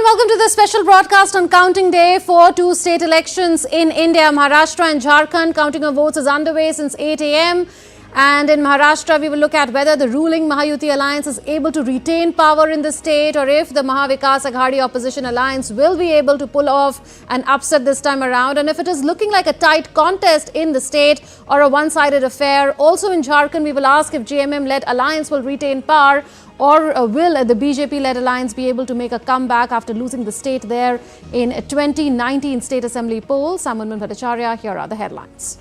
welcome to the special broadcast on counting day for two state elections in India. Maharashtra and Jharkhand. Counting of votes is underway since 8 a.m. And in Maharashtra, we will look at whether the ruling Mahayuti alliance is able to retain power in the state, or if the Mahavikas Aghadi opposition alliance will be able to pull off an upset this time around. And if it is looking like a tight contest in the state or a one-sided affair. Also in Jharkhand, we will ask if JMM-led alliance will retain power, or will the BJP-led alliance be able to make a comeback after losing the state there in 2019 State Assembly polls? I'm Unman Bhattacharya. Here are the headlines.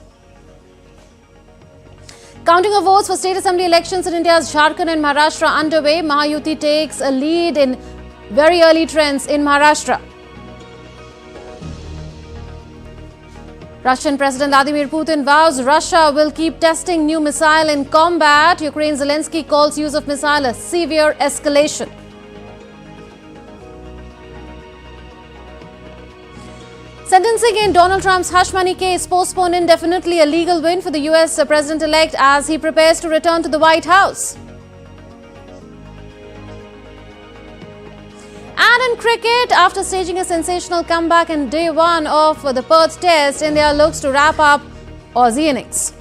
Counting of votes for State Assembly elections in India's Jharkhand and Maharashtra underway. Mahayuti takes a lead in very early trends in Maharashtra. Russian President Vladimir Putin vows Russia will keep testing new missile in combat. Ukraine's Zelensky calls use of missile a severe escalation. Sentencing in Donald Trump's hush money case postponed indefinitely, a legal win for the US President-elect as he prepares to return to the White House. And in cricket, after staging a sensational comeback in day one of the Perth Test, India looks to wrap up Aussie innings.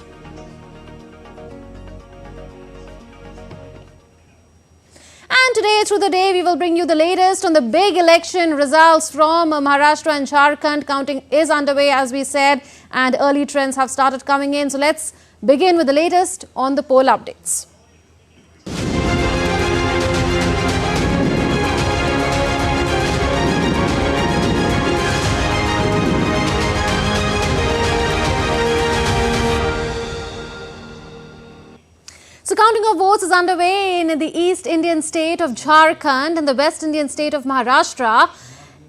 And today, through the day, we will bring you the latest on the big election results from Maharashtra and Jharkhand. Counting is underway, as we said, and early trends have started coming in. So let's begin with the latest on the poll updates. So counting of votes is underway in the East Indian state of Jharkhand and the West Indian state of Maharashtra.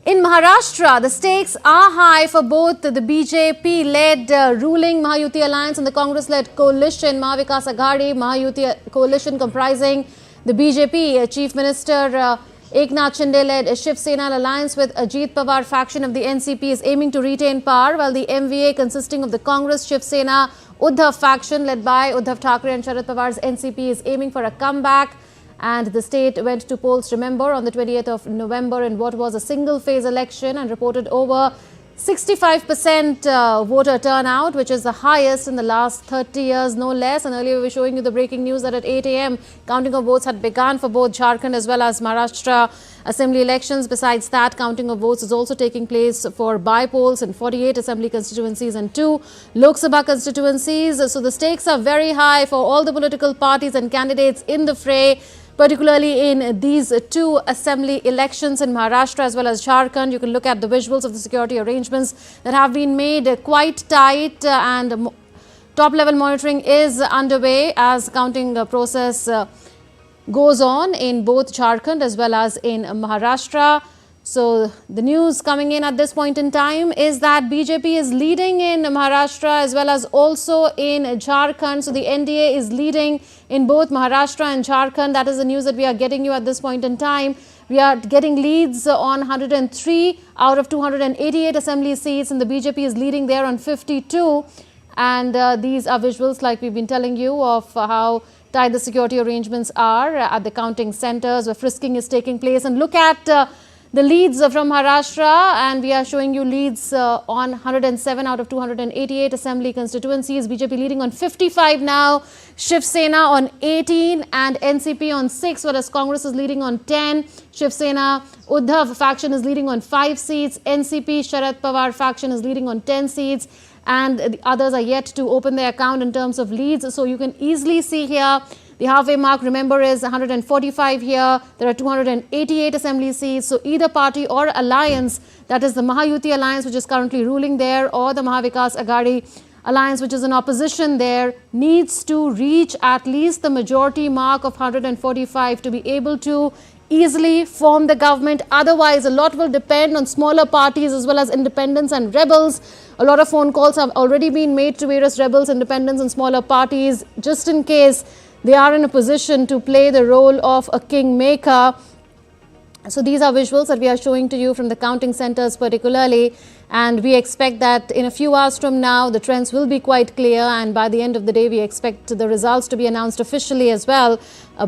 In Maharashtra, the stakes are high for both the BJP-led ruling Mahayuti alliance and the Congress-led coalition Mahavikas Aghadi. Mahayuti coalition comprising the BJP Chief Minister Eknath Shinde-led Shiv Sena alliance with Ajit Pawar faction of the NCP is aiming to retain power, while the MVA consisting of the Congress, Shiv Sena, Uddhav faction led by Uddhav Thackeray and Sharad Pawars NCP is aiming for a comeback. And the state went to polls, remember, on the 28th of November in what was a single-phase election and reported over 65% voter turnout, which is the highest in the last 30 years, no less. And earlier we were showing you the breaking news that at 8 a.m. counting of votes had begun for both Jharkhand as well as Maharashtra assembly elections. Besides that, counting of votes is also taking place for by-polls in 48 assembly constituencies and 2 Lok Sabha constituencies. So the stakes are very high for all the political parties and candidates in the fray, particularly in these two assembly elections in Maharashtra as well as Jharkhand. You can look at the visuals of the security arrangements that have been made quite tight, and top-level monitoring is underway as counting process goes on in both Jharkhand as well as in Maharashtra. So the news coming in at this point in time is that BJP is leading in Maharashtra as well as also in Jharkhand. So the NDA is leading in both Maharashtra and Jharkhand. That is the news that we are getting you at this point in time. We are getting leads on 103 out of 288 assembly seats, and the BJP is leading there on 52. And these are visuals, like we've been telling you, of how tight the security arrangements are at the counting centers where frisking is taking place. And look at the leads from Maharashtra, and we are showing you leads on 107 out of 288 assembly constituencies. BJP leading on 55 now, Shiv Sena on 18 and NCP on 6, whereas Congress is leading on 10. Shiv Sena Uddhav faction is leading on 5 seats. NCP Sharad Pawar faction is leading on 10 seats. And the others are yet to open their account in terms of leads. So you can easily see here the halfway mark, remember, is 145 here. There are 288 assembly seats. So either party or alliance, that is the Mahayuti alliance, which is currently ruling there, or the Mahavikas Aghadi alliance, which is in opposition there, needs to reach at least the majority mark of 145 to be able to easily form the government. Otherwise, a lot will depend on smaller parties as well as independents and rebels. A lot of phone calls have already been made to various rebels, independents and smaller parties, just in case they are in a position to play the role of a kingmaker. So these are visuals that we are showing to you from the counting centers particularly, and we expect that in a few hours from now the trends will be quite clear, and by the end of the day we expect the results to be announced officially as well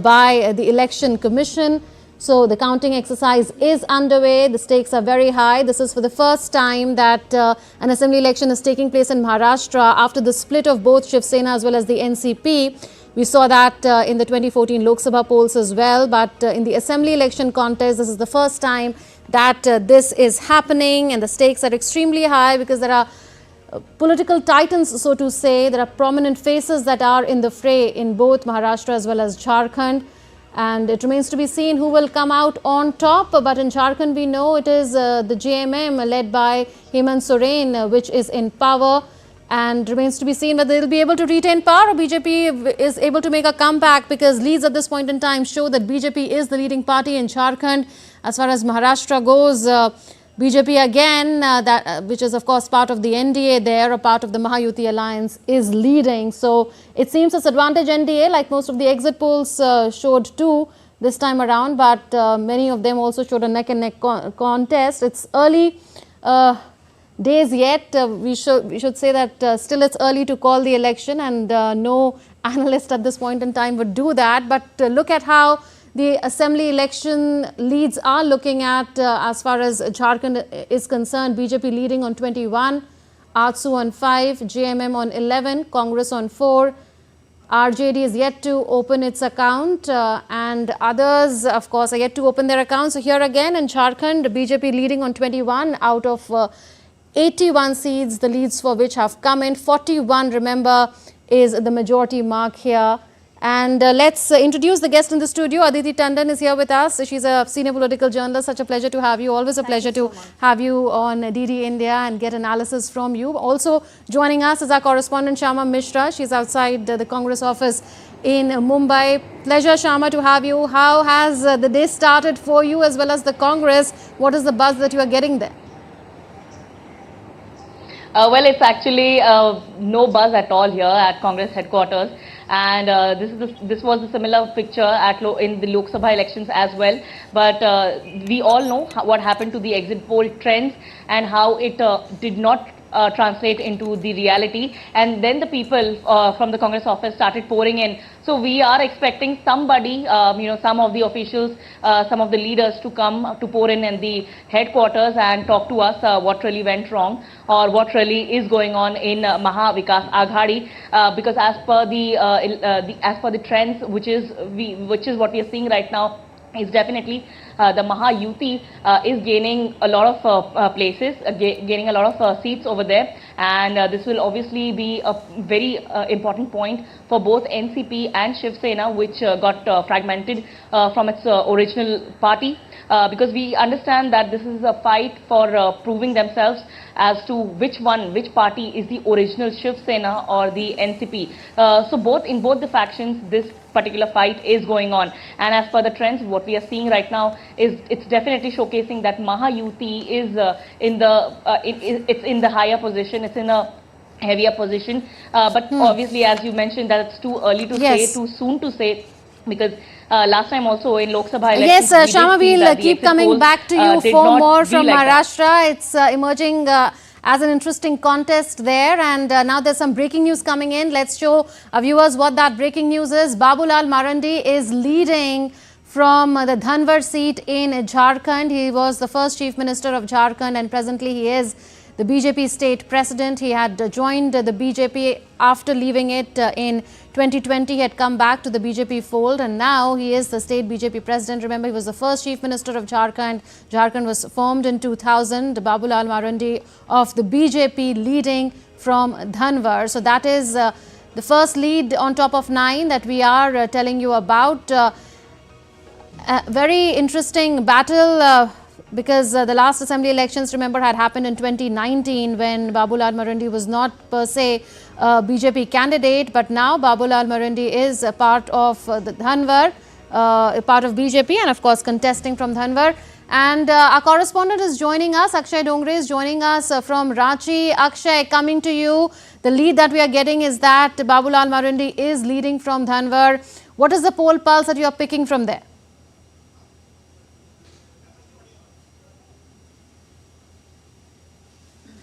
by the Election Commission. So the counting exercise is underway. The stakes are very high. This is for the first time that an assembly election is taking place in Maharashtra after the split of both Shiv Sena as well as the NCP. We saw that in the 2014 Lok Sabha polls as well. But in the assembly election contest, this is the first time that this is happening, and the stakes are extremely high because there are political titans, so to say. There are prominent faces that are in the fray in both Maharashtra as well as Jharkhand. And it remains to be seen who will come out on top. But in Jharkhand, we know it is the JMM led by Hemant Soren, which is in power. And remains to be seen whether they will be able to retain power or BJP is able to make a comeback, because leads at this point in time show that BJP is the leading party in Jharkhand. As far as Maharashtra goes, BJP again, which is of course part of the NDA there, a part of the Mahayuti alliance, is leading. So it seems it's advantage NDA, like most of the exit polls showed too this time around. But many of them also showed a neck and neck contest. It's early days yet. We should say that still it's early to call the election, and no analyst at this point in time would do that. But look at how the assembly election leads are looking at as far as Jharkhand is concerned. BJP leading on 21, AJSU on 5, JMM on 11, Congress on 4. RJD is yet to open its account and others, of course, are yet to open their accounts. So here again in Jharkhand, BJP leading on 21 out of 81 seats, the leads for which have come in. 41, remember, is the majority mark here. And let's introduce the guest in the studio. Aditi Tandon is here with us. She's a senior political journalist. Such a pleasure to have you. Always a pleasure to have you on DD India and get analysis from you. Also joining us is our correspondent Shama Mishra. She's outside the Congress office in Mumbai. Pleasure, Shama, to have you. How has the day started for you as well as the Congress? What is the buzz that you are getting there? Well, it's actually no buzz at all here at Congress headquarters. And this was a similar picture in the Lok Sabha elections as well. But we all know what happened to the exit poll trends and how it did not translate into the reality. And then the people from the Congress office started pouring in. So we are expecting somebody, some of the officials, some of the leaders to come to pour in the headquarters and talk to us what really went wrong or what really is going on in Maha Vikas Aghadi. Because as per the trends, which is what we are seeing right now, is definitely the Mahayuti is gaining a lot of places, gaining a lot of seats over there, and this will obviously be a very important point for both NCP and Shiv Sena, which got fragmented from its original party, because we understand that this is a fight for proving themselves as to which party is the original Shiv Sena or the NCP. So in both the factions, this particular fight is going on, and as per the trends, what we are seeing right now is it's definitely showcasing that Mahayuti is it's in the higher position, it's in a heavier position, but obviously, as you mentioned, that it's too early to say, too soon to say, because last time also in Lok Sabha elections, yes, Shama, we'll keep coming back to you for more from Maharashtra. It's emerging as an interesting contest there, and now there's some breaking news coming in. Let's show our viewers what that breaking news is. Babulal Marandi is leading from the Dhanwar seat in Jharkhand. He was the first Chief Minister of Jharkhand, and presently he is the BJP state president. He had joined the BJP after leaving it in 2020. He had come back to the BJP fold, and now he is the state BJP president. Remember, he was the first Chief Minister of Jharkhand. Jharkhand was formed in 2000. Babulal Marandi of the BJP leading from Dhanwar. So that is the first lead on top of 9 that we are telling you about. Very interesting battle because the last assembly elections, remember, had happened in 2019 when Babulal Marandi was not per se a BJP candidate, but now Babulal Marandi is a part of the Dhanwar, a part of BJP, and of course contesting from Dhanwar. And our correspondent is joining us. Akshay Dongre is joining us from Ranchi. Akshay, coming to you. The lead that we are getting is that Babulal Marandi is leading from Dhanwar. What is the poll pulse that you are picking from there?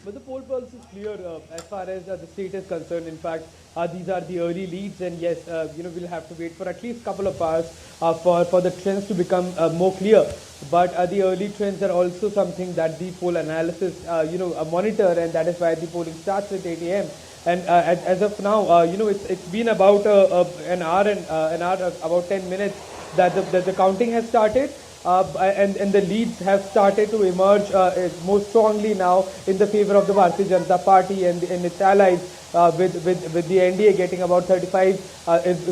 But the poll pulse is clear as far as the state is concerned. In fact, these are the early leads, and yes, we'll have to wait for at least a couple of hours for the trends to become more clear. But the early trends are also something that the poll analysis, monitor, and that is why the polling starts at 8 a.m. And as of now, it's been about an hour about 10 minutes that the counting has started. And the leads have started to emerge more strongly now in the favor of the Bharatiya Janata Party and its allies, with the NDA getting about 35,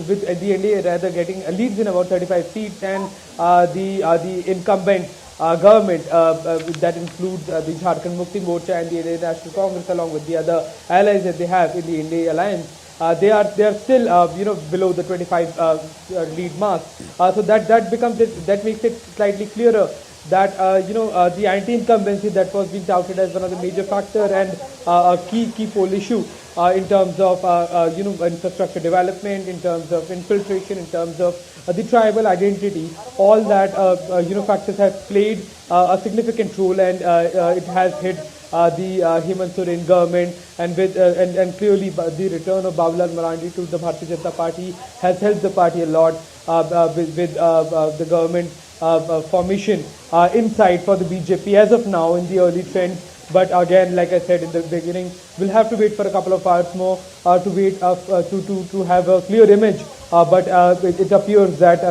with the NDA rather getting leads in about 35 seats, and the incumbent government that includes the Jharkhand Mukti Morcha and the Indian National Congress, along with the other allies that they have in the India alliance. They are still below the 25 lead mark. So that makes it slightly clearer that the anti-incumbency that was being touted as one of the major factor and a key poll issue in terms of infrastructure development, in terms of infiltration, in terms of the tribal identity, all that factors have played a significant role, and it has hit the Hemant Soren government, and clearly the return of Babulal Marandi to the Bharatiya Janata Party has helped the party a lot with the government formation inside for the BJP as of now in the early trends. But again, like I said in the beginning, we'll have to wait for a couple of hours more to wait to have a clear image. But it appears that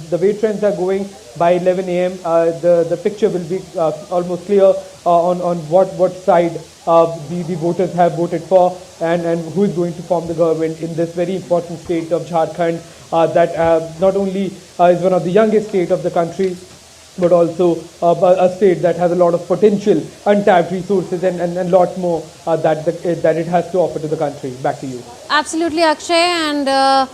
the way trends are going, by 11 a.m. The picture will be almost clear on what side the voters have voted for, and who is going to form the government in this very important state of Jharkhand, that not only is one of the youngest states of the country, but also a state that has a lot of potential, untapped resources, and lot more that it has to offer to the country. Back to you. Absolutely, Akshay, and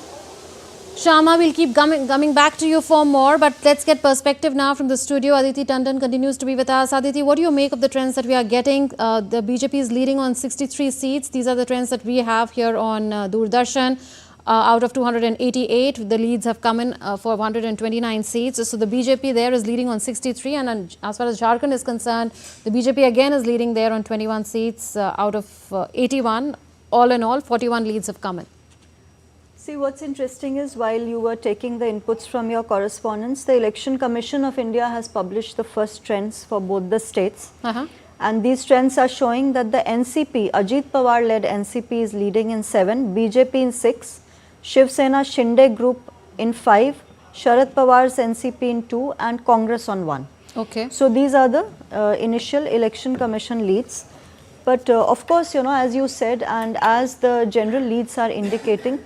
Shama, we'll keep coming back to you for more, but let's get perspective now from the studio. Aditi Tandon continues to be with us. Aditi, what do you make of the trends that we are getting? The BJP is leading on 63 seats. These are the trends that we have here on Doordarshan. Out of 288, the leads have come in for 129 seats. So the BJP there is leading on 63, and as far as Jharkhand is concerned, the BJP again is leading there on 21 seats out of 81. All in all, 41 leads have come in. See, what's interesting is, while you were taking the inputs from your correspondents, the Election Commission of India has published the first trends for both the states. And these trends are showing that the NCP, Ajit Paar led NCP, is leading in 7, BJP in 6, Shiv Sena Shinde group in 5, Sharad Pawars NCP in 2, and Congress on 1. Okay. So these are the initial Election Commission leads. But of course, as you said, and as the general leads are indicating,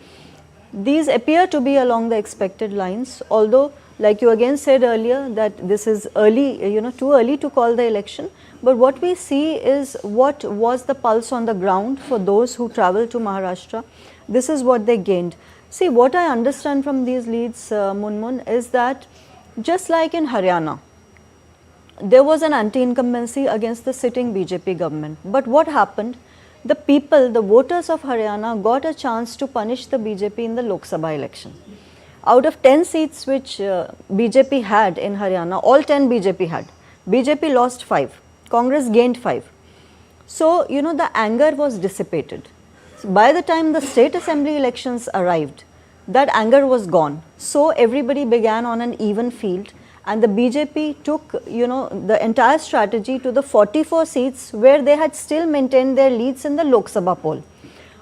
these appear to be along the expected lines, although, like you again said earlier, that this is early, too early to call the election. But what we see is what was the pulse on the ground for those who travel to Maharashtra. This is what they gained. See, what I understand from these leads, Munmun, is that just like in Haryana, there was an anti-incumbency against the sitting BJP government. But what happened? The people, the voters of Haryana, got a chance to punish the BJP in the Lok Sabha election. Out of 10 seats which BJP had in Haryana, all 10 BJP had. BJP lost 5. Congress gained 5. So, the anger was dissipated. So by the time the state assembly elections arrived, that anger was gone. So everybody began on an even field, and the BJP took, the entire strategy to the 44 seats where they had still maintained their leads in the Lok Sabha poll.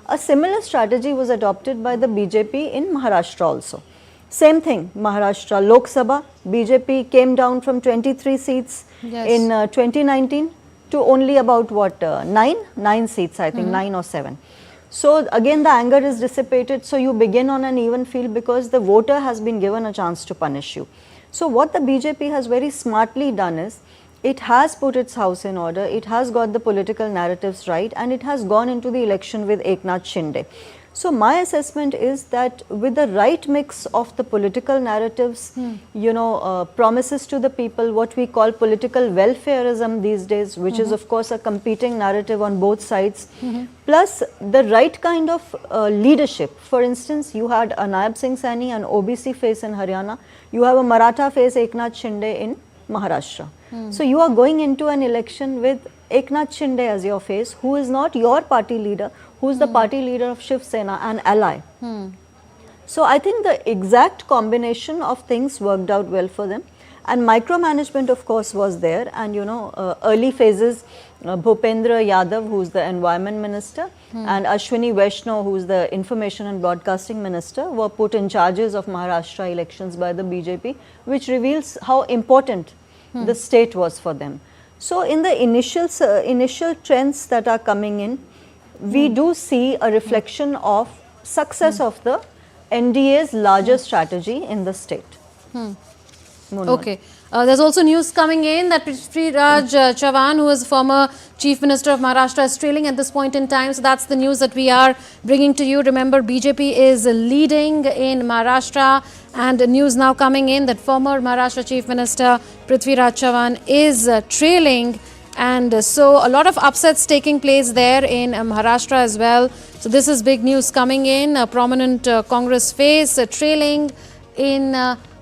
A similar strategy was adopted by the BJP in Maharashtra also. Same thing, Maharashtra, Lok Sabha, BJP came down from 23 seats in 2019 to only about what, 9 seats, I think, 9 or 7. So again, the anger is dissipated. So you begin on an even field because the voter has been given a chance to punish you. So what the BJP has very smartly done is, it has put its house in order, it has got the political narratives right, and it has gone into the election with Eknath Shinde. So my assessment is that with the right mix of the political narratives, promises to the people, what we call political welfareism these days, which is of course a competing narrative on both sides, plus the right kind of leadership. For instance, you had a Naib Singh Saini, an OBC face in Haryana, you have a Maratha face Eknath Shinde in Maharashtra. So you are going into an election with Eknath Shinde as your face, who is not your party leader, who is the party leader of Shiv Sena, an ally. So I think the exact combination of things worked out well for them, and micromanagement of course was there, and early phases, Bhupendra Yadav, who is the environment minister, and Ashwini Vaishnaw, who is the information and broadcasting minister, were put in charges of Maharashtra elections by the BJP, which reveals how important the state was for them. So in the initial trends that are coming in, we do see a reflection of success of the NDA's larger strategy in the state. Okay. There's also news coming in that Prithviraj Chavan, who is former Chief Minister of Maharashtra, is trailing at this point in time. So that's the news that we are bringing to you. Remember, BJP is leading in Maharashtra, and news now coming in that former Maharashtra Chief Minister Prithviraj Chavan is trailing. And so a lot of upsets taking place there in Maharashtra as well. So this is big news coming in. A prominent Congress face trailing in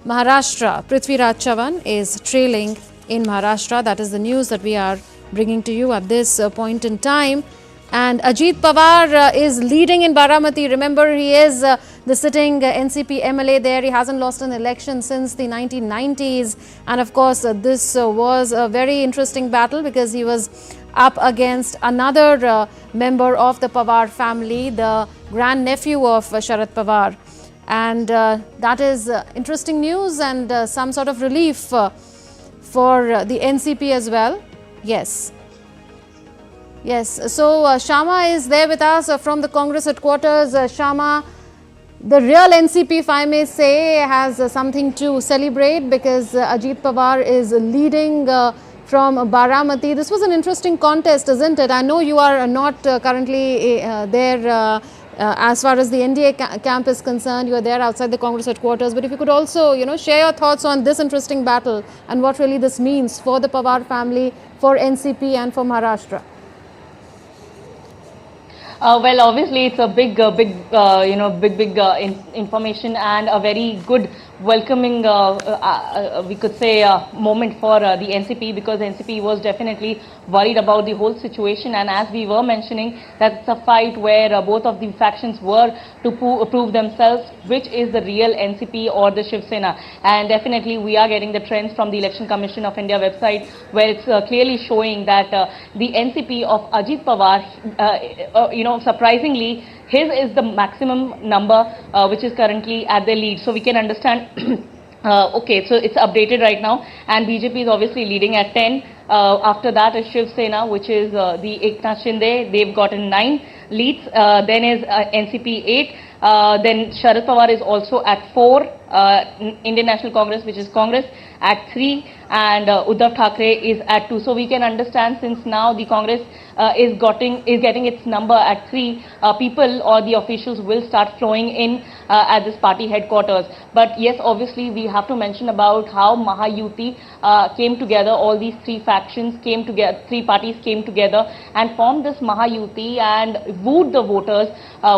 Maharashtra. Prithviraj Chavan is trailing in Maharashtra. That is the news that we are bringing to you at this point in time. And Ajit Pawar is leading in Baramati. Remember, he is the sitting NCP MLA there. He hasn't lost an election since the 1990s. And of course, this was a very interesting battle because he was up against another member of the Pawar family, the grandnephew of Sharad Pawar. And that is interesting news and some sort of relief for the NCP as well. Yes. Yes, so Shama is there with us from the Congress headquarters. Shama, the real NCP, if I may say, has something to celebrate because Ajit Pawar is leading from Baramati. This was an interesting contest, isn't it? I know you are not currently there as far as the NDA camp is concerned. You are there outside the Congress headquarters. But if you could also, share your thoughts on this interesting battle and what really this means for the Pawar family, for NCP and for Maharashtra. Well, obviously, it's a big information and a very good welcoming, we could say, moment for the NCP, because NCP was definitely worried about the whole situation. And as we were mentioning, that's a fight where both of the factions were to prove themselves, which is the real NCP or the Shiv Sena. And definitely, we are getting the trends from the Election Commission of India website, where it's clearly showing that the NCP of Ajit Pawar, surprisingly, his is the maximum number which is currently at the lead. So we can understand, okay, so it's updated right now, and BJP is obviously leading at 10. After that is Shiv Sena, which is the Eknath Shinde. They've gotten 9 leads. Then is NCP 8. Then Sharad Pawar is also at 4. Indian National Congress, which is Congress, at 3, and Uddhav Thackeray is at 2. So we can understand, since now the Congress is getting its number at 3, people or the officials will start flowing in at this party headquarters. But yes, obviously we have to mention about how Mahayuti came together. All these 3 factions came together, 3 parties came together and formed this Mahayuti and wooed the voters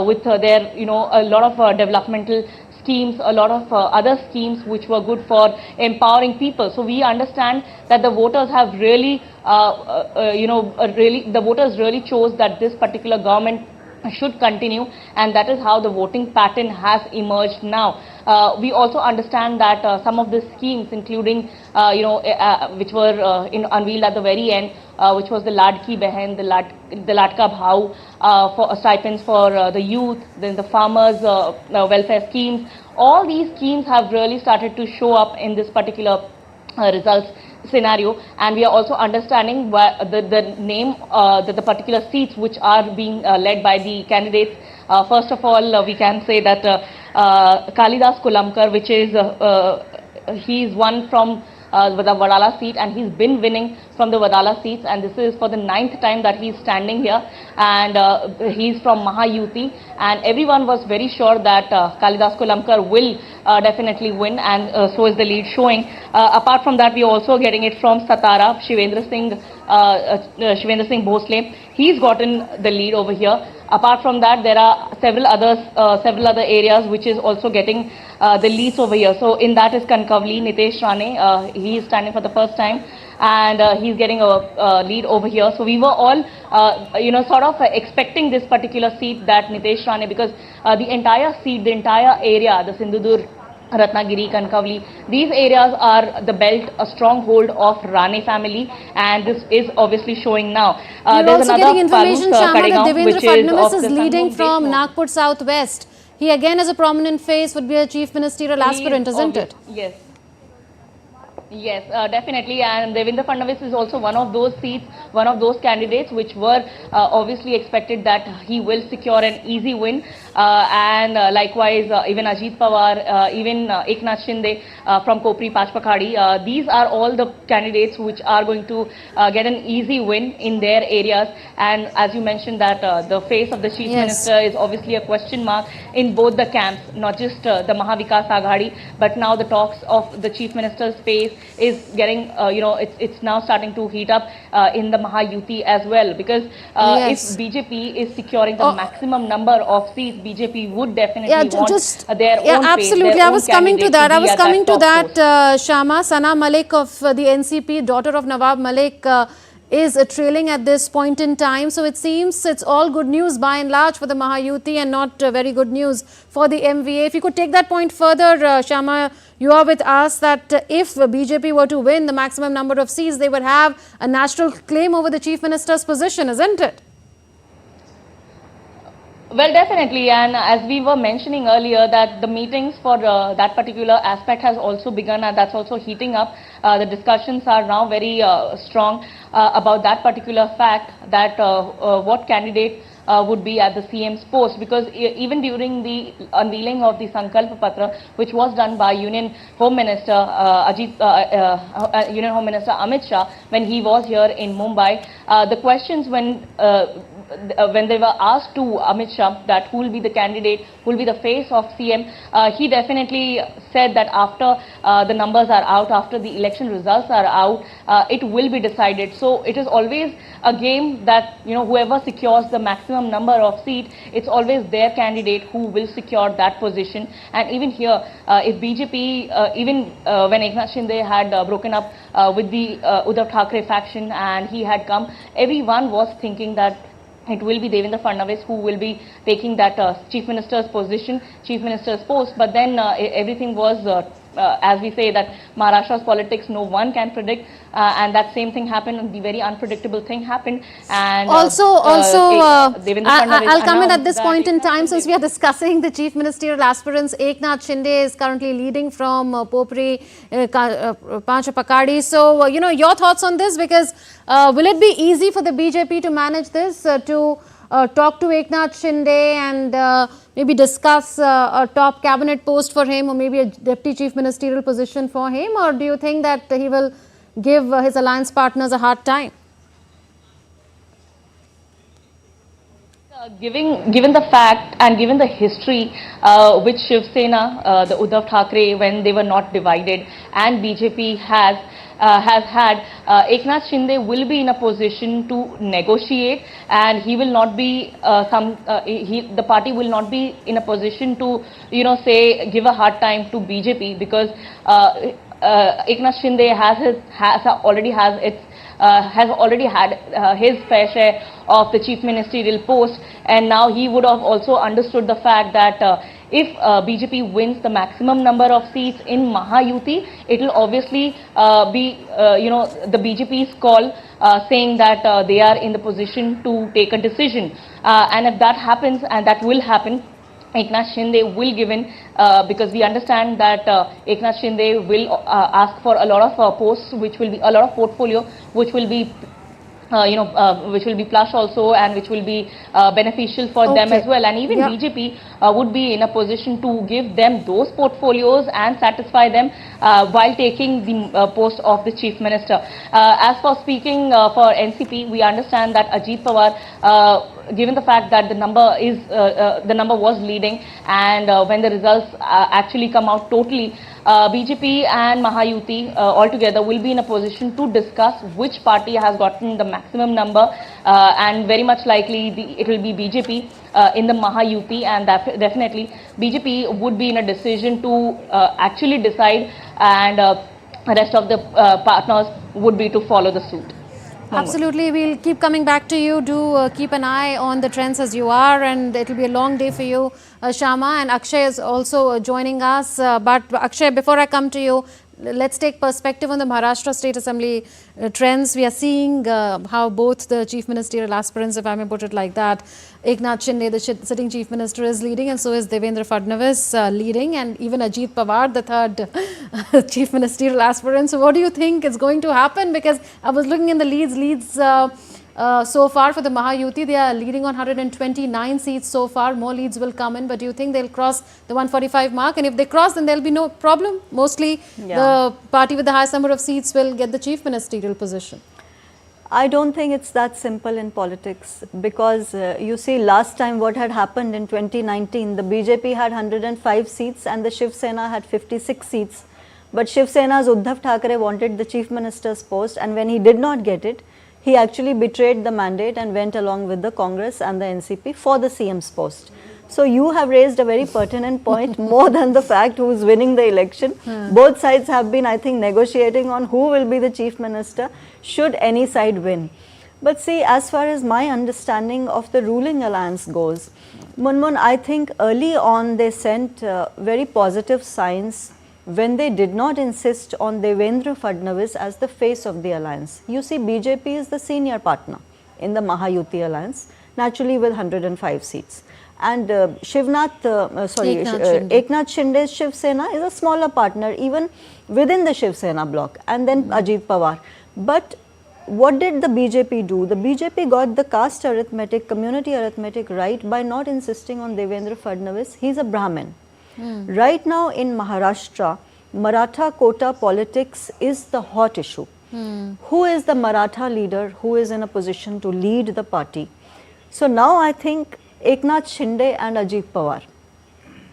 with their, a lot of developmental schemes, a lot of other schemes which were good for empowering people. So we understand that the voters have really, the voters really chose that this particular government should continue, and that is how the voting pattern has emerged now. We also understand that some of the schemes, including, which were unveiled at the very end, which was the Ladki Behan, the Latka Bhau, for stipends for the youth, then the farmers' welfare schemes. All these schemes have really started to show up in this particular results scenario, and we are also understanding the name, the particular seats which are being led by the candidates. First of all, we can say that Kalidas Kolamkar, which is he is one from the Vadala seat, and he's been winning from the Vadala seats, and this is for the 9th time that he's standing here, and he's from Mahayuti, and everyone was very sure that Kalidas Kolamkar will definitely win, and so is the lead showing. Apart from that, we are also getting it from Satara, Shivendra Singh Bhosle. He's gotten the lead over here. Apart from that, there are several other areas which is also getting the leads over here. So in that is Kankavli, Nitesh Rane, he is standing for the first time. and he's getting a lead over here. So we were all, sort of expecting this particular seat, that Nitesh Rane, because the entire seat, the entire area, the Sindhudur, Ratnagiri, Kankavli, these areas are the belt, a stronghold of Rane family, and this is obviously showing now. You're There's also getting information, Shama, that Karegaon, Devendra which Fadnavis of is the leading Sangham from Deshmukh. Nagpur Southwest. He again is a prominent face, would be a chief ministerial aspirant, isn't it? Yes. Yes, definitely, and Devendra Fadnavis is also one of those seats, one of those candidates which were obviously expected that he will secure an easy win, and likewise even Ajit Pawar, even Eknath Shinde from Kopri Pachpakhadi. These are all the candidates which are going to get an easy win in their areas, and as you mentioned that the face of the chief minister is obviously a question mark in both the camps, not just the Mahavikas Aghadi, but now the talks of the chief minister's face is getting, it's now starting to heat up in the Mahayuti as well, because if BJP is securing the maximum number of seats, BJP would definitely want their own absolutely. Their I was coming to that. I was coming to that, post. Shama. Sana Malik of the NCP, daughter of Nawab Malik, is trailing at this point in time. So it seems it's all good news by and large for the Mahayuti and not very good news for the MVA. If you could take that point further, Shama, you are with us that if BJP were to win the maximum number of seats, they would have a national claim over the chief minister's position, isn't it? Well, definitely, and as we were mentioning earlier, that the meetings for that particular aspect has also begun, and that's also heating up. The discussions are now very strong about that particular fact, that what candidate would be at the CM's post, because even during the unveiling of the Sankalp Patra, which was done by Union Home Minister Union Home Minister Amit Shah when he was here in Mumbai, the questions when they were asked to Amit Shah that who will be the candidate, who will be the face of CM, he definitely said that after the numbers are out, after the election results are out, it will be decided. So it is always a game that, whoever secures the maximum number of seats, it's always their candidate who will secure that position. And even here, if BJP, even when Eknath Shinde had broken up with the Uddhav Thackeray faction and he had come, everyone was thinking that it will be Devendra Fadnavis who will be taking that chief minister's position, chief minister's post. But then everything was, as we say, that Maharashtra's politics no one can predict, and that same thing happened, and the very unpredictable thing happened. And I'll come in at this point in time, since we are discussing the chief ministerial aspirants. Eknath Shinde is currently leading from Popri Pachpakhadi. So, your thoughts on this, because will it be easy for the BJP to manage this, to talk to Eknath Shinde and maybe discuss a top cabinet post for him, or maybe a deputy chief ministerial position for him? Or do you think that he will give his alliance partners a hard time? Given the fact and given the history which Shiv Sena, the Uddhav Thackeray, when they were not divided, and BJP has had, Eknath Shinde will be in a position to negotiate, and he will not be the party will not be in a position to give a hard time to BJP, because Eknath Shinde has already had his fair share of the chief ministerial post, and now he would have also understood the fact that if BJP wins the maximum number of seats in Mahayuti, it will obviously be the BJP's call, saying that they are in the position to take a decision, and if that happens, and that will happen, Eknath Shinde will give in, because we understand that Eknath Shinde will ask for a lot of posts, which will be a lot of portfolio, which will be which will be plush also, and which will be beneficial for them as well. And even BJP would be in a position to give them those portfolios and satisfy them while taking the post of the chief minister. As for speaking for NCP, we understand that Ajit Pawar, given the fact that the number was leading, and when the results actually come out totally, BJP and Mahayuti altogether will be in a position to discuss which party has gotten the maximum number, and very much likely it will be BJP in the Mahayuti, and definitely BJP would be in a decision to actually decide and rest of the partners would be to follow the suit. Absolutely. We'll keep coming back to you. Do keep an eye on the trends as you are, and it will be a long day for you, Shama. And Akshay is also joining us. But Akshay, before I come to you, let's take perspective on the Maharashtra State Assembly trends. We are seeing how both the chief ministerial aspirants, if I may put it like that, Eknath Shinde, the sitting chief minister, is leading, and so is Devendra Fadnavis leading, and even Ajit Pawar, the third chief ministerial aspirant. So what do you think is going to happen? Because I was looking in the leads so far for the Mahayuti. They are leading on 129 seats so far. More leads will come in, but do you think they'll cross the 145 mark? And if they cross, then there'll be no problem. Mostly the party with the highest number of seats will get the chief ministerial position. I don't think it's that simple in politics, because you see, last time what had happened in 2019, the BJP had 105 seats and the Shiv Sena had 56 seats. But Shiv Sena's Uddhav Thackeray wanted the chief minister's post, and when he did not get it, he actually betrayed the mandate and went along with the Congress and the NCP for the CM's post. So you have raised a very pertinent point, more than the fact who is winning the election. Both sides have been, I think, negotiating on who will be the chief minister should any side win. But see, as far as my understanding of the ruling alliance goes, Munmun, I think early on they sent very positive signs when they did not insist on Devendra Fadnavis as the face of the alliance. You see, BJP is the senior partner in the Mahayuti alliance, naturally with 105 seats. And Eknath Shinde's Shiv Sena is a smaller partner even within the Shiv Sena bloc, and then Ajit Pawar. But what did the BJP do? The BJP got the caste arithmetic, community arithmetic right by not insisting on Devendra Fadnavis. He's a Brahmin. Right now in Maharashtra, Maratha quota politics is the hot issue. Who is the Maratha leader who is in a position to lead the party? So now I think Eknath Shinde and Ajit Pawar,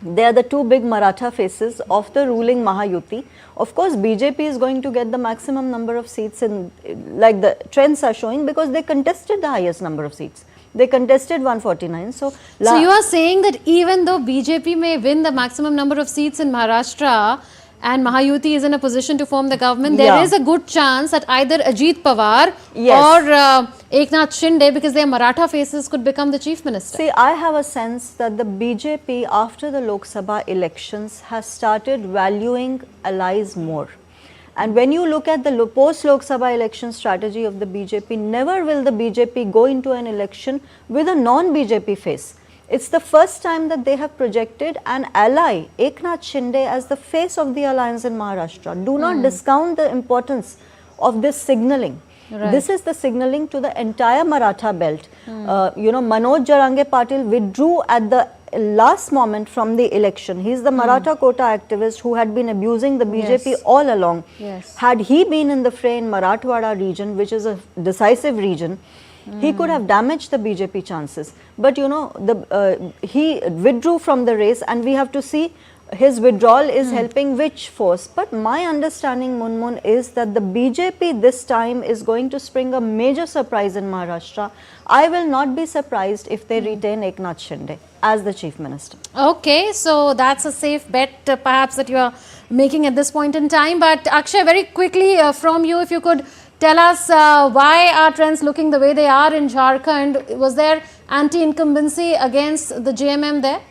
they are the two big Maratha faces of the ruling Mahayuti. Of course, BJP is going to get the maximum number of seats, in, like the trends are showing, because they contested the highest number of seats. They contested 149. So you are saying that even though BJP may win the maximum number of seats in Maharashtra and Mahayuti is in a position to form the government, there is a good chance that either Ajit Pawar or Eknath Shinde, because they are Maratha faces, could become the chief minister. See, I have a sense that the BJP after the Lok Sabha elections has started valuing allies more. And when you look at the post-Lok Sabha election strategy of the BJP, never will the BJP go into an election with a non-BJP face. It's the first time that they have projected an ally, Eknath Shinde, as the face of the alliance in Maharashtra. Do not discount the importance of this signalling. This is the signalling to the entire Maratha belt. Manoj Jarange Patil withdrew at the last moment from the election. He is the Maratha quota activist who had been abusing the BJP all along. Had he been in the fray in Marathwada region, which is a decisive region, he could have damaged the BJP chances. But he withdrew from the race, and we have to see his withdrawal is helping which force. But my understanding, Munmun, is that the BJP this time is going to spring a major surprise in Maharashtra. I will not be surprised if they retain Eknath Shinde as the chief minister. Okay, so that's a safe bet perhaps that you are making at this point in time. But Akshay, very quickly from you, if you could tell us why are trends looking the way they are in Jharkhand? Was there anti-incumbency against the JMM there?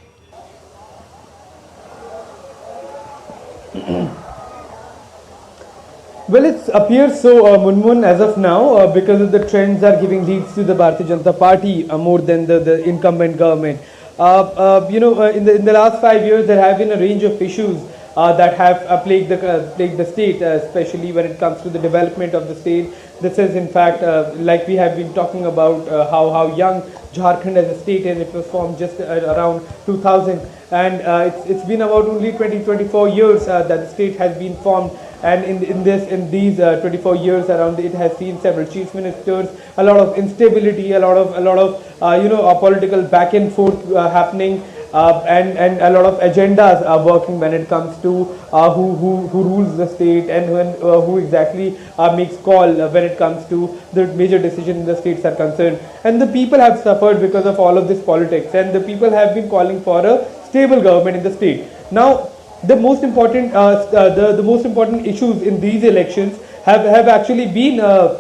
Well, it appears so, Munmun, as of now, because of the trends are giving leads to the Bharatiya Janata Party more than the incumbent government. In the last 5 years, there have been a range of issues that have plagued the state, especially when it comes to the development of the state. This is, in fact, like we have been talking about how young Jharkhand as a state is. It was formed just around 2000, and it's been about only 20-24 years that the state has been formed. And in these 24 years around, it has seen several chief ministers, a lot of instability, a lot of political back and forth happening, and a lot of agendas are working when it comes to who rules the state and who exactly makes call when it comes to the major decisions in the states are concerned. And the people have suffered because of all of this politics, and the people have been calling for a stable government in the state. Now, the most important the most important issues in these elections have actually been the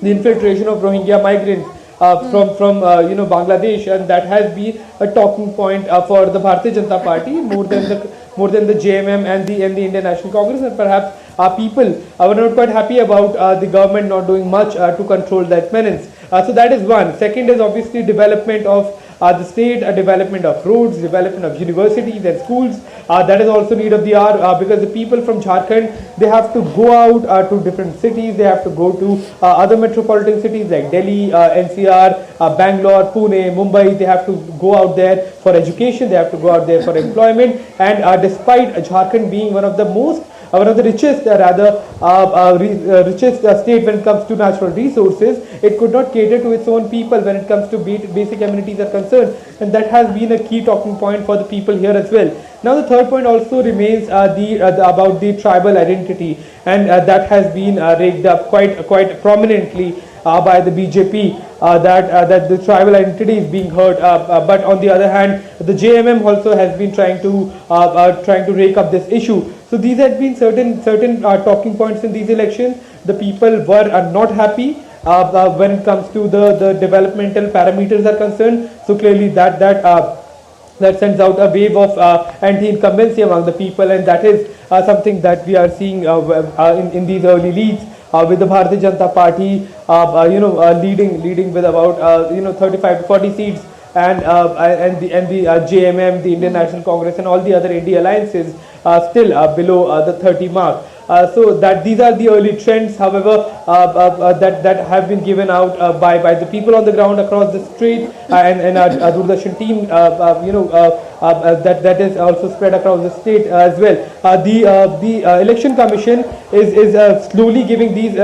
infiltration of Rohingya migrants from Bangladesh, and that has been a talking point for the Bharatiya Janata Party more than the JMM and the Indian National Congress, and perhaps people were not quite happy about the government not doing much to control that menace. So that is one. Second is obviously development of the state, development of roads, development of universities and schools. That is also need of the hour because the people from Jharkhand, they have to go out to different cities. They have to go to other metropolitan cities like Delhi, NCR, Bangalore, Pune, Mumbai. They have to go out there for education. They have to go out there for employment. And despite Jharkhand being one of the richest, richest state when it comes to natural resources, it could not cater to its own people when it comes to basic amenities are concerned, and that has been a key talking point for the people here as well. Now the third point also remains about the tribal identity, and that has been raked up quite prominently by the BJP, that the tribal identity is being hurt, but on the other hand, the JMM also has been trying to rake up this issue. So these had been certain talking points in these elections. The people were not happy when it comes to the developmental parameters are concerned. So clearly that sends out a wave of anti-incumbency among the people, and that is something that we are seeing in these early leads. With the Bharatiya Janata Party, leading with about 35 to 40 seats, and the JMM, the Indian National Congress, and all the other ND alliances still below the 30 mark. So that these are the early trends, however, that have been given out by the people on the ground across the street, and our Doordarshan team, that is also spread across the state as well. The election commission is slowly giving these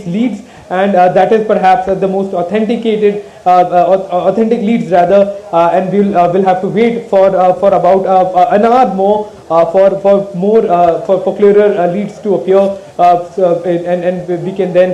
leads, and that is perhaps the most authenticated authentic leads rather, and we'll have to wait for about an hour more for clearer leads to appear, and we can then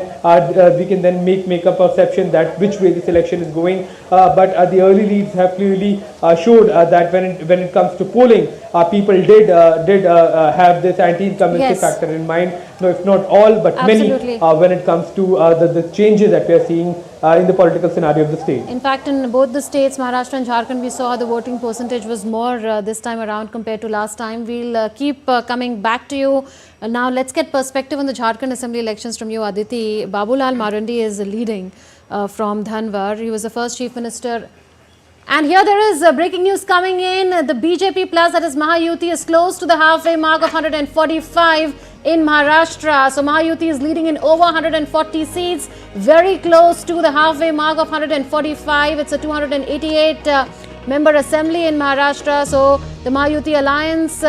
make a perception that which way this election is going. But the early leads have clearly showed that when it comes to polling, people did have this anti-incumbency factor in mind. No, if not all, but Absolutely. many when it comes to the changes that we are seeing in the political scenario of the state. In fact, in both the states, Maharashtra and Jharkhand, we saw the voting percentage was more this time around compared to last time. We'll keep coming back to you. Now, let's get perspective on the Jharkhand Assembly elections from you, Aditi. Babulal Marandi is leading from Dhanwar. He was the first Chief Minister. And here there is breaking news coming in. The BJP plus, that is Mahayuti, is close to the halfway mark of 145 in Maharashtra. So Mahayuti is leading in over 140 seats, very close to the halfway mark of 145. It's a 288 member assembly in Maharashtra. So the Mahayuti alliance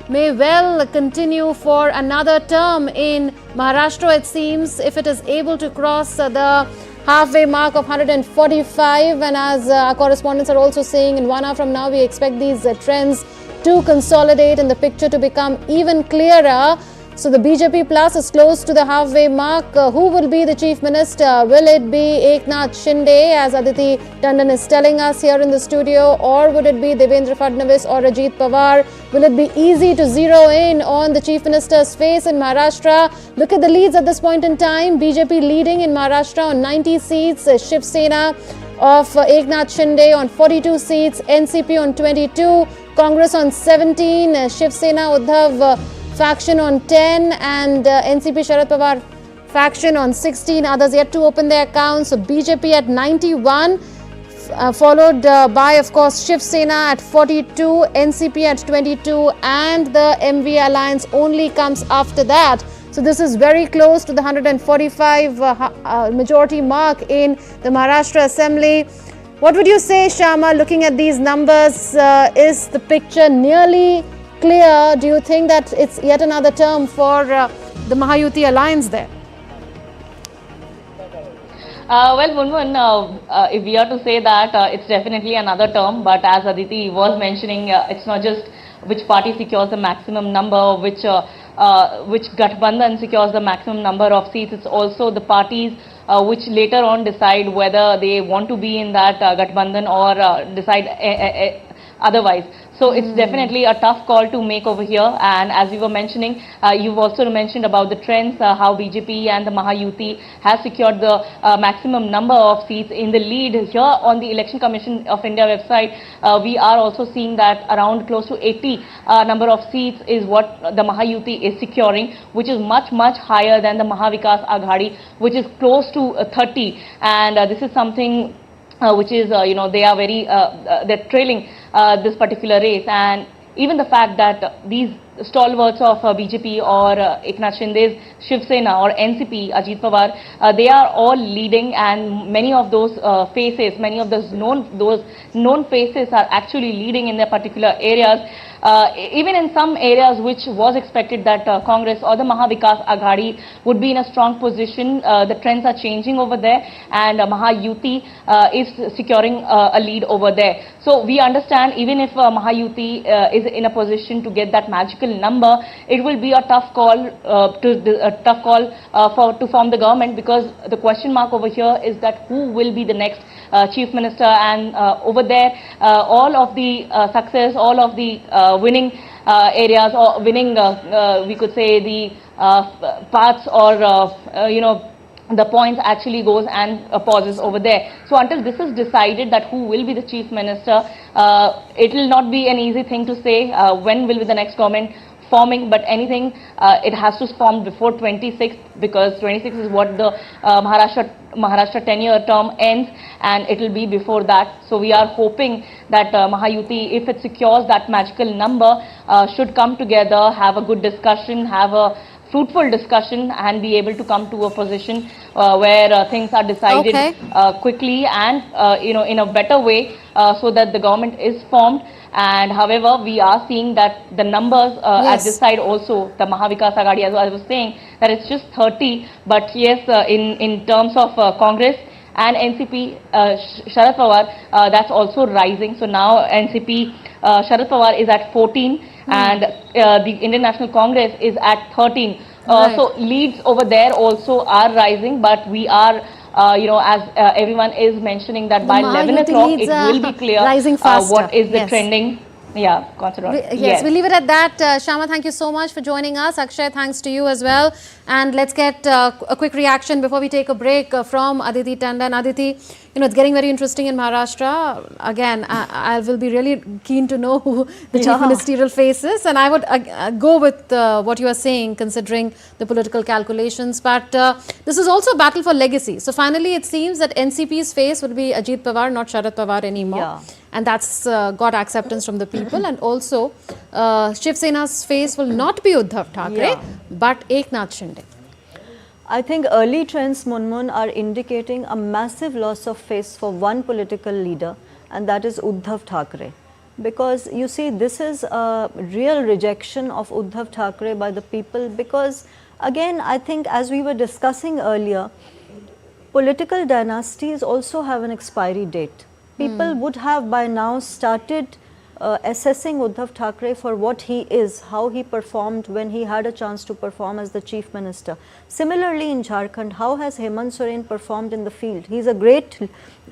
may well continue for another term in Maharashtra, it seems, if it is able to cross the halfway mark of 145. And as our correspondents are also saying, in 1 hour from now, we expect these trends to consolidate and the picture to become even clearer. So the BJP plus is close to the halfway mark. Who will be the Chief Minister? Will it be Eknath Shinde, as Aditi Tandon is telling us here in the studio, or would it be Devendra Fadnavis or Ajit Pawar? Will it be easy to zero in on the Chief Minister's face in Maharashtra? Look at the leads at this point in time. BJP leading in Maharashtra on 90 seats. Shiv Sena of Eknath Shinde on 42 seats. NCP on 22. Congress on 17. Shiv Sena Uddhav faction on 10, and NCP Sharad Pawar faction on 16. Others yet to open their accounts. So BJP at 91, followed by, of course, Shiv Sena at 42, NCP at 22, and the MV alliance only comes after that. So this is very close to the 145 majority mark in the Maharashtra Assembly. What would you say, Shama, looking at these numbers? Is the picture nearly clear? Do you think that it's yet another term for the Mahayuti alliance there? Well, Munmun, if we are to say that, it's definitely another term, but as Aditi was mentioning, it's not just which party secures the maximum number, which Gathbandhan secures the maximum number of seats. It's also the parties which later on decide whether they want to be in that Gathbandhan or decide otherwise. So it's definitely a tough call to make over here. And as we were mentioning, you've also mentioned about the trends, how BJP and the Mahayuti has secured the maximum number of seats in the lead. Here on the Election Commission of India website, we are also seeing that around close to 80 number of seats is what the Mahayuti is securing, which is much higher than the Mahavikas Aghadi, which is close to 30. And this is something which is, they are very, they're trailing this particular race. And even the fact that these stalwarts of BJP or Eknath Shinde's Shiv Sena or NCP Ajit Pawar, they are all leading, and many of those faces, many of those known faces are actually leading in their particular areas. Even in some areas which was expected that Congress or the Mahavikas Aghadi would be in a strong position, the trends are changing over there, and Mahayuti is securing a lead over there. So we understand, even if Mahayuti is in a position to get that magical number, it will be a tough call to form the government, because the question mark over here is that who will be the next chief minister. And over there, all of the success, all of the winning areas, or winning, we could say, the paths, or the points actually goes and pauses over there. So until this is decided that who will be the chief minister, it will not be an easy thing to say when will be the next government forming, but anything, it has to form before 26th, because 26 is what the Maharashtra tenure term ends, and it will be before that. So we are hoping that Mahayuti, if it secures that magical number, should come together, have a good discussion, have a fruitful discussion, and be able to come to a position where things are decided quickly and in a better way, so that the government is formed. And however, we are seeing that the numbers at this side also, the Mahavikas Aghadi, as I was saying, that it's just 30. But yes, in terms of Congress and NCP, Sharad Pawar, that's also rising. So now NCP Sharad Pawar is at 14, and the Indian National Congress is at 13. So leads over there also are rising, but we are as everyone is mentioning, that by 11 o'clock it will be clear what is the trending. Yeah, yes, we'll leave it at that. Shama, thank you so much for joining us. Akshay, thanks to you as well. And let's get a quick reaction before we take a break from Aditi Tandon. Aditi, it's getting very interesting in Maharashtra. Again, I will be really keen to know who the chief ministerial face is. And I would go with what you are saying, considering the political calculations. But this is also a battle for legacy. So finally, it seems that NCP's face will be Ajit Pawar, not Sharad Pawar anymore. And that's got acceptance from the people. And also, Shiv Sena's face will not be Uddhav Thackeray, but Eknath Shinde. I think early trends, Munmun, are indicating a massive loss of face for one political leader, and that is Uddhav Thackeray. Because you see, this is a real rejection of Uddhav Thackeray by the people, because again, I think as we were discussing earlier, political dynasties also have an expiry date. People would have by now started assessing Uddhav Thackeray for what he is, how he performed when he had a chance to perform as the chief minister. Similarly in Jharkhand, how has Hemant Soren performed in the field? He is a great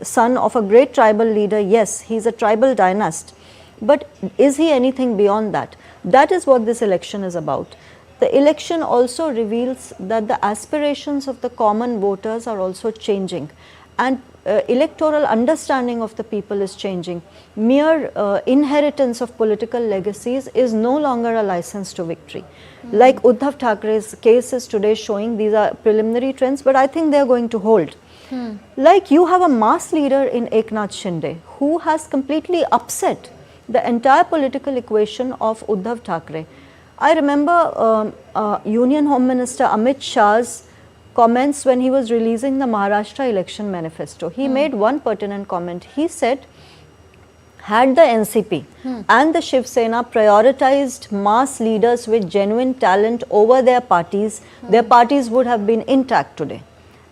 son of a great tribal leader, yes, he is a tribal dynast. But is he anything beyond that? That is what this election is about. The election also reveals that the aspirations of the common voters are also changing, and electoral understanding of the people is changing. Mere inheritance of political legacies is no longer a license to victory. Like Uddhav Thackeray's case is today showing, these are preliminary trends, but I think they are going to hold. Like you have a mass leader in Eknath Shinde who has completely upset the entire political equation of Uddhav Thackeray. I remember Union Home Minister Amit Shah's comments when he was releasing the Maharashtra election manifesto. He made one pertinent comment. He said, had the NCP and the Shiv Sena prioritized mass leaders with genuine talent over their parties would have been intact today.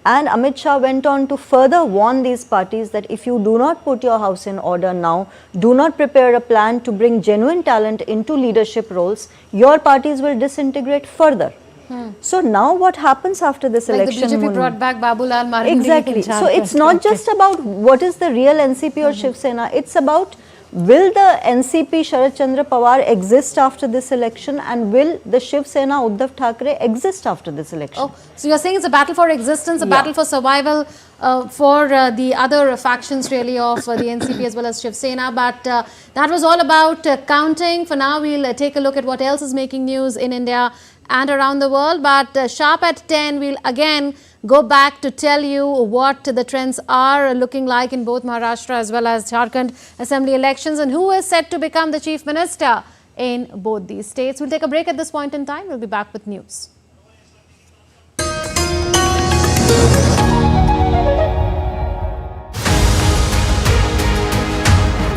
And Amit Shah went on to further warn these parties that if you do not put your house in order now, do not prepare a plan to bring genuine talent into leadership roles, your parties will disintegrate further. So now what happens after this election? The BJP brought back Babulal Marandi. Exactly. So it's not just about what is the real NCP or Shiv Sena, it's about Will the NCP Sharad Pawar exist after this election, and will the Shiv Sena Uddhav Thackeray exist after this election? Oh, so you're saying it's a battle for existence, a battle for survival for the other factions really of the NCP as well as Shiv Sena. But that was all about counting. For now, we'll take a look at what else is making news in India and around the world. But sharp at 10, we'll again go back to tell you what the trends are looking like in both Maharashtra as well as Jharkhand assembly elections and who is set to become the chief minister in both these states. We'll take a break at this point in time. We'll be back with news.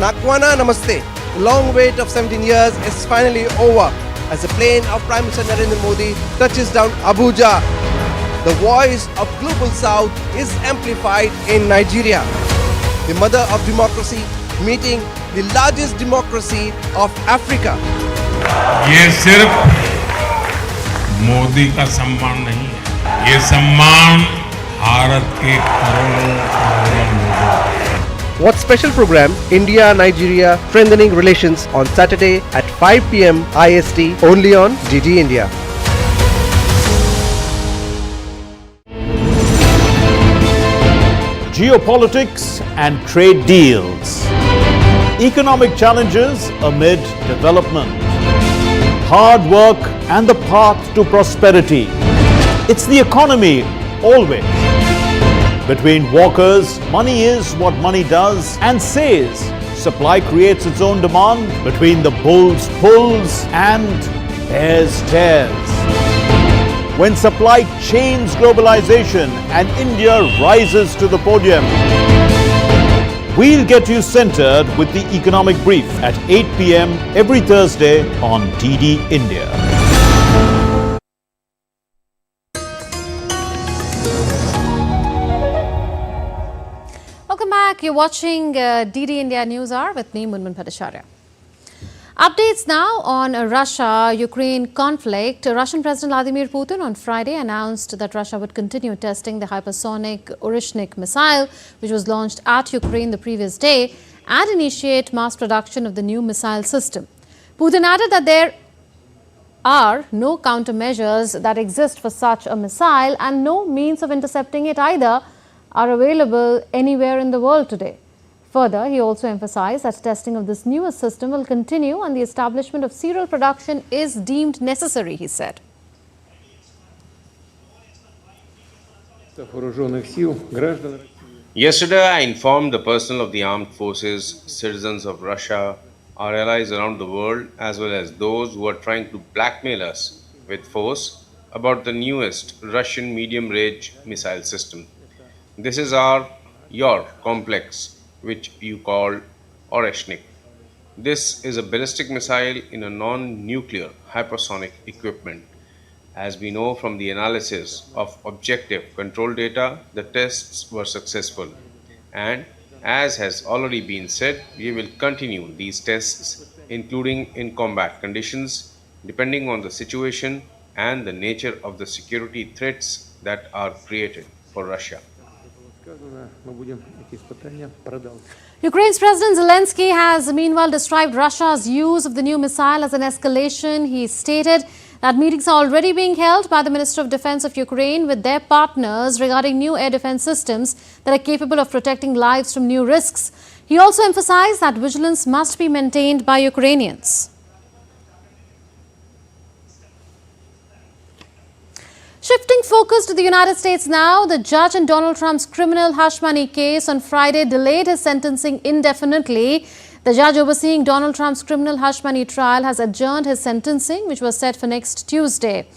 Nakwana Namaste. The long wait of 17 years is finally over as the plane of Prime Minister Narendra Modi touches down Abuja. The voice of Global South is amplified in Nigeria. The mother of democracy meeting the largest democracy of Africa. ये सिर्फ मोदी का सम्मान नहीं है, ये सम्मान भारत के करोड़ों लोगों का। What special program India-Nigeria strengthening relations on Saturday at 5 p.m. IST only on DD India. Geopolitics and trade deals. Economic challenges amid development. Hard work and the path to prosperity. It's the economy always. Between walkers, money is what money does and says. Supply creates its own demand. Between the bulls pulls and bears tears. When supply chains globalization and India rises to the podium. We'll get you centered with the economic brief at 8 p.m. every Thursday on DD India. Welcome back. You're watching DD India News Hour with me, Munmun Bhattacharya. Updates now on Russia-Ukraine conflict. Russian President Vladimir Putin on Friday announced that Russia would continue testing the hypersonic Orishnik missile, which was launched at Ukraine the previous day, and initiate mass production of the new missile system. Putin added that there are no countermeasures that exist for such a missile and no means of intercepting it either are available anywhere in the world today. Further, he also emphasized that testing of this newest system will continue and the establishment of serial production is deemed necessary, he said. Yesterday, I informed the personnel of the armed forces, citizens of Russia, our allies around the world, as well as those who are trying to blackmail us with force about the newest Russian medium-range missile system. This is your complex, which you call Oreshnik. This is a ballistic missile in a non-nuclear hypersonic equipment. As we know from the analysis of objective control data, the tests were successful. And as has already been said, we will continue these tests, including in combat conditions, depending on the situation and the nature of the security threats that are created for Russia. Ukraine's President Zelensky has meanwhile described Russia's use of the new missile as an escalation. He stated that meetings are already being held by the Minister of Defense of Ukraine with their partners regarding new air defense systems that are capable of protecting lives from new risks. He also emphasized that vigilance must be maintained by Ukrainians. Shifting focus to the United States now, the judge in Donald Trump's criminal hush money case on Friday delayed his sentencing indefinitely. The judge overseeing Donald Trump's criminal hush money trial has adjourned his sentencing, which was set for next Tuesday.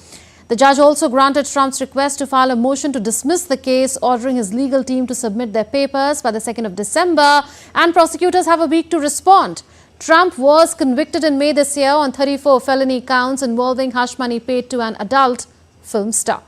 The judge also granted Trump's request to file a motion to dismiss the case, ordering his legal team to submit their papers by the 2nd of December, and prosecutors have a week to respond. Trump was convicted in May this year on 34 felony counts involving hush money paid to an adult film star.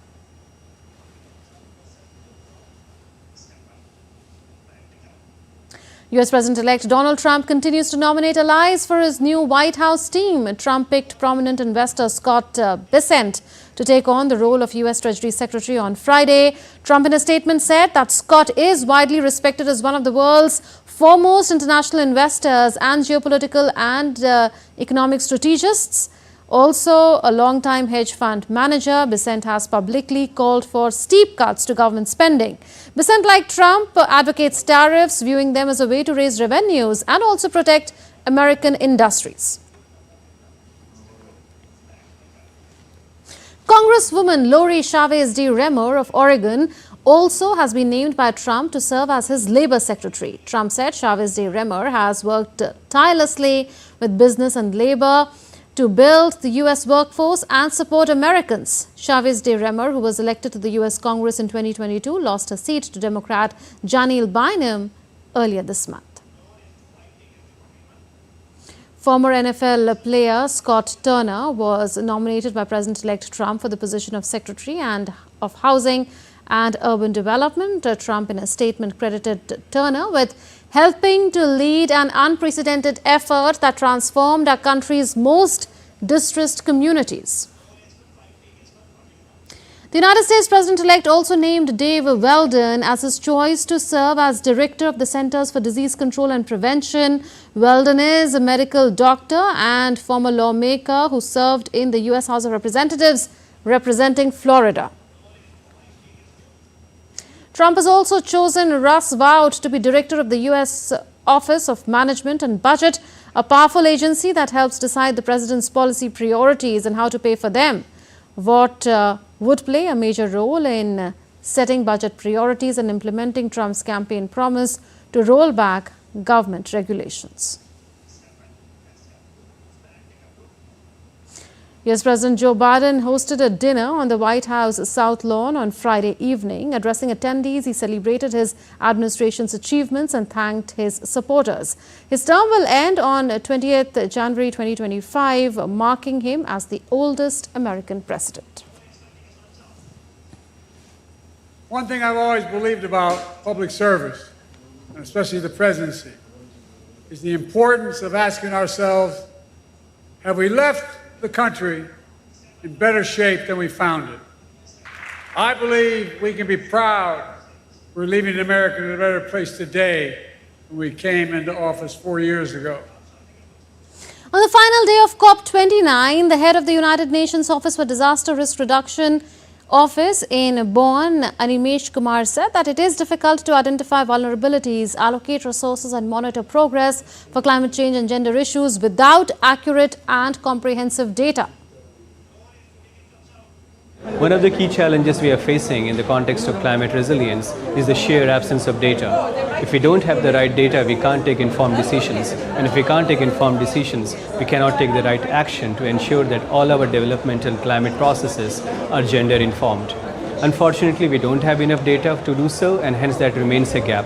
US President-elect Donald Trump continues to nominate allies for his new White House team. Trump picked prominent investor Scott Bessent to take on the role of US Treasury Secretary on Friday. Trump in a statement said that Scott is widely respected as one of the world's foremost international investors and geopolitical and economic strategists. Also a long-time hedge fund manager, Bessent has publicly called for steep cuts to government spending. Bessent, like Trump, advocates tariffs, viewing them as a way to raise revenues and also protect American industries. Congresswoman Lori Chavez de Remer of Oregon also has been named by Trump to serve as his labor secretary. Trump said Chavez de Remer has worked tirelessly with business and labor to build the U.S. workforce and support Americans. Chavez de Remer, who was elected to the U.S. Congress in 2022, lost her seat to Democrat Janil Bynum earlier this month. Former NFL player Scott Turner was nominated by President-elect Trump for the position of Secretary of Housing and Urban Development. Trump, in a statement, credited Turner with helping to lead an unprecedented effort that transformed our country's most distressed communities. The United States President-elect also named Dave Weldon as his choice to serve as Director of the Centers for Disease Control and Prevention. Weldon is a medical doctor and former lawmaker who served in the U.S. House of Representatives representing Florida. Trump has also chosen Russ Vought to be director of the U.S. Office of Management and Budget, a powerful agency that helps decide the president's policy priorities and how to pay for them. Vought would play a major role in setting budget priorities and implementing Trump's campaign promise to roll back government regulations. US President Joe Biden hosted a dinner on the White House South Lawn on Friday evening. Addressing attendees, he celebrated his administration's achievements and thanked his supporters. His term will end on 20th January 2025, marking him as the oldest American president. One thing I've always believed about public service, and especially the presidency, is the importance of asking ourselves, have we left the country in better shape than we found it? I believe we can be proud we're leaving America in a better place today than we came into office 4 years ago. On the final day of COP29, the head of the United Nations Office for Disaster Risk Reduction Office in Bonn, Animesh Kumar, said that it is difficult to identify vulnerabilities, allocate resources and monitor progress for climate change and gender issues without accurate and comprehensive data. One of the key challenges we are facing in the context of climate resilience is the sheer absence of data. If we don't have the right data, we can't take informed decisions. And if we can't take informed decisions, we cannot take the right action to ensure that all our developmental climate processes are gender informed. Unfortunately, we don't have enough data to do so, and hence that remains a gap.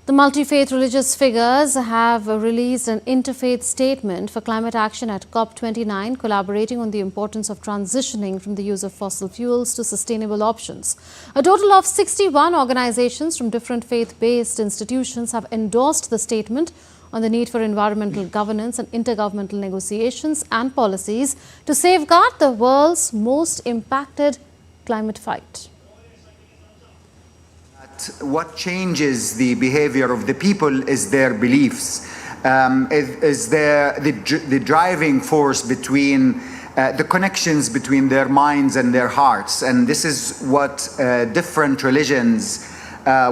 The multi-faith religious figures have released an interfaith statement for climate action at COP29, collaborating on the importance of transitioning from the use of fossil fuels to sustainable options. A total of 61 organizations from different faith-based institutions have endorsed the statement on the need for environmental governance and intergovernmental negotiations and policies to safeguard the world's most impacted climate fight. What changes the behavior of the people is their beliefs, is the driving force between the connections between their minds and their hearts. And this is what different religions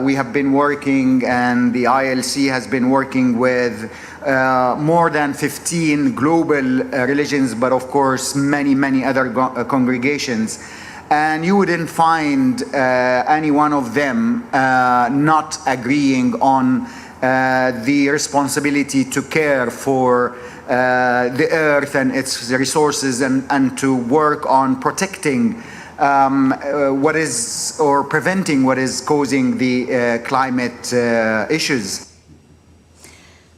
we have been working, and the ILC has been working with more than 15 global religions, but of course many other congregations. And you wouldn't find any one of them not agreeing on the responsibility to care for the earth and its resources, and to work on protecting what is, or preventing what is causing the climate issues.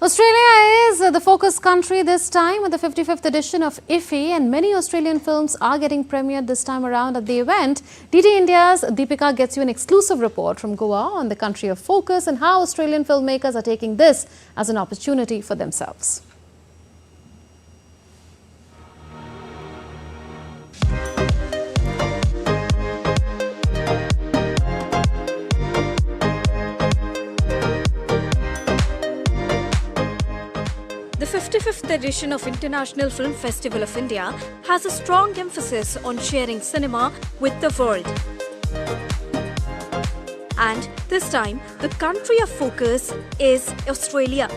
Australia is the focus country this time with the 55th edition of IFFY, and many Australian films are getting premiered this time around at the event. DD India's Deepika gets you an exclusive report from Goa on the country of focus and how Australian filmmakers are taking this as an opportunity for themselves. The 55th edition of International Film Festival of India has a strong emphasis on sharing cinema with the world. And this time, the country of focus is Australia.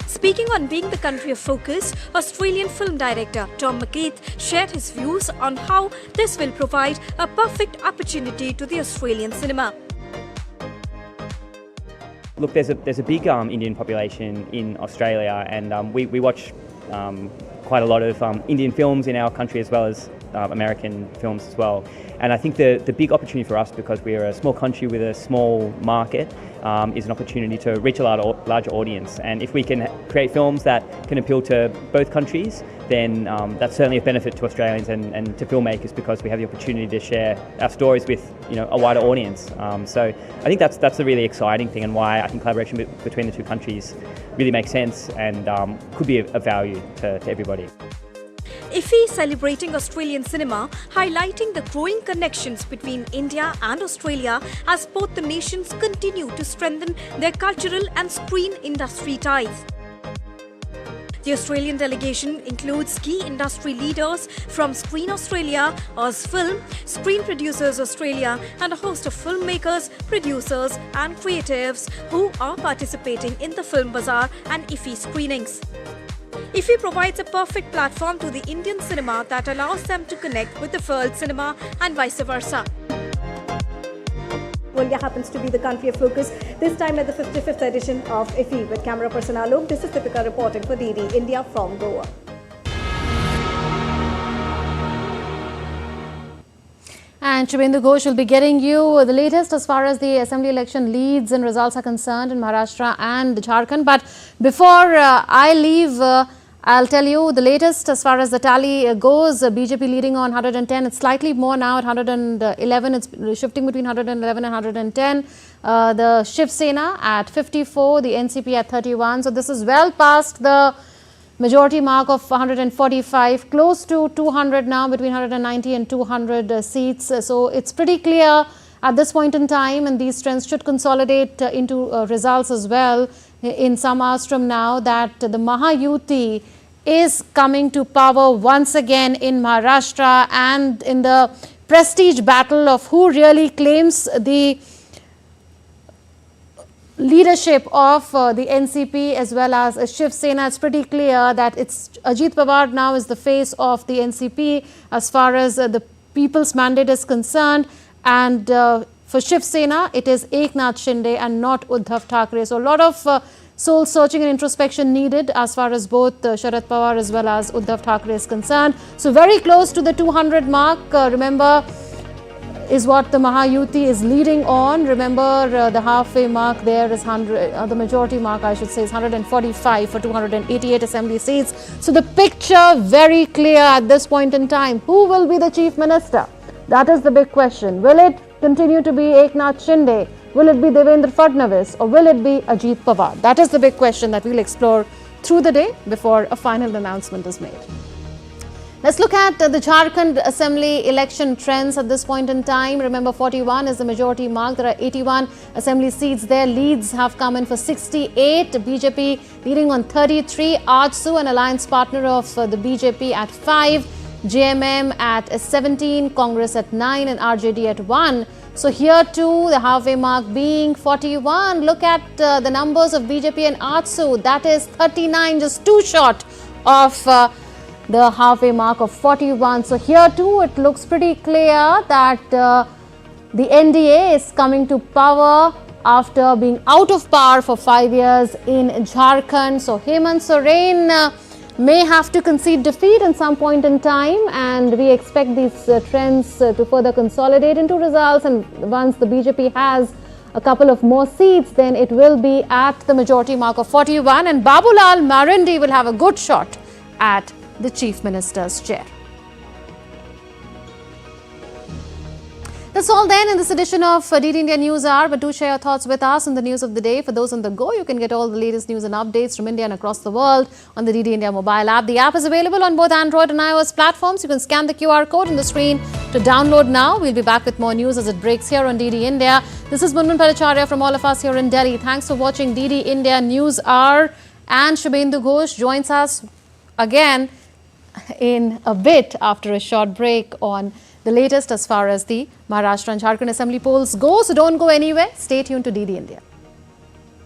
Speaking on being the country of focus, Australian film director Tom McKeith shared his views on how this will provide a perfect opportunity to the Australian cinema. Look, there's a big Indian population in Australia, and we watch quite a lot of Indian films in our country as well as American films as well. And I think the big opportunity for us, because we're a small country with a small market, is an opportunity to reach a larger audience. And if we can create films that can appeal to both countries, then that's certainly a benefit to Australians and to filmmakers, because we have the opportunity to share our stories with a wider audience. So I think that's a really exciting thing, and why I think collaboration between the two countries really makes sense and could be of value to everybody. IFFY celebrating Australian cinema, highlighting the growing connections between India and Australia as both the nations continue to strengthen their cultural and screen industry ties. The Australian delegation includes key industry leaders from Screen Australia, Ozfilm, Screen Producers Australia, and a host of filmmakers, producers and creatives who are participating in the Film Bazaar and IFFY screenings. IFFY provides a perfect platform to the Indian cinema that allows them to connect with the world cinema and vice versa. India happens to be the country of focus, this time at the 55th edition of IFFY. With camera person Alok, this is Deepika reporting for DD India from Goa. And Shubhendu Ghosh will be getting you the latest as far as the assembly election leads and results are concerned in Maharashtra and Jharkhand. But before I leave, I'll tell you the latest as far as the tally goes. BJP leading on 110. It's slightly more now at 111. It's shifting between 111 and 110. The Shiv Sena at 54. The NCP at 31. So this is well past the majority mark of 145, close to 200 now, between 190 and 200 seats. So it's pretty clear at this point in time, and these trends should consolidate into results as well in some hours from now, that the Mahayuti is coming to power once again in Maharashtra, and in the prestige battle of who really claims the leadership of the NCP as well as Shiv Sena. It's pretty clear that it's Ajit Paar now is the face of the NCP as far as the people's mandate is concerned, and for Shiv Sena it is Eknath Shinde and not Uddhav Thackeray. So a lot of soul searching and introspection needed as far as both Sharad Pawars as well as Uddhav Thackeray is concerned. So very close to the 200 mark. Remember, is what the Mahayuti is leading on. Remember, the halfway mark there is 100, the majority mark I should say is 145 for 288 assembly seats. So the picture very clear at this point in time. Who will be the chief minister? That is the big question. Will it continue to be Eknath Shinde? Will it be Devendra Fadnavis, or will it be Ajit Pawar? That is the big question that we'll explore through the day before a final announcement is made. Let's look at the Jharkhand Assembly election trends at this point in time. Remember, 41 is the majority mark. There are 81 assembly seats there. Leads have come in for 68. BJP leading on 33. AJSU, an alliance partner of the BJP, at 5. JMM at 17. Congress at 9 and RJD at 1. So here too, the halfway mark being 41. Look at the numbers of BJP and AJSU. That is 39, just too short of the halfway mark of 41. So here too, it looks pretty clear that the NDA is coming to power after being out of power for 5 years in Jharkhand. So Hemant Soren may have to concede defeat at some point in time, and we expect these trends to further consolidate into results. And once the BJP has a couple of more seats, then it will be at the majority mark of 41, and Babulal Marandi will have a good shot at the Chief Minister's chair. That's all then in this edition of DD India News Hour. But do share your thoughts with us on the news of the day. For those on the go, you can get all the latest news and updates from India and across the world on the DD India mobile app. The app is available on both Android and iOS platforms. You can scan the QR code on the screen to download now. We'll be back with more news as it breaks here on DD India. This is Munmun Paracharya from all of us here in Delhi. Thanks for watching DD India News Hour. And Shubhendu Ghosh joins us again in a bit after a short break on the latest as far as the Maharashtra and Jharkhand Assembly polls go. So don't go anywhere. Stay tuned to DD India.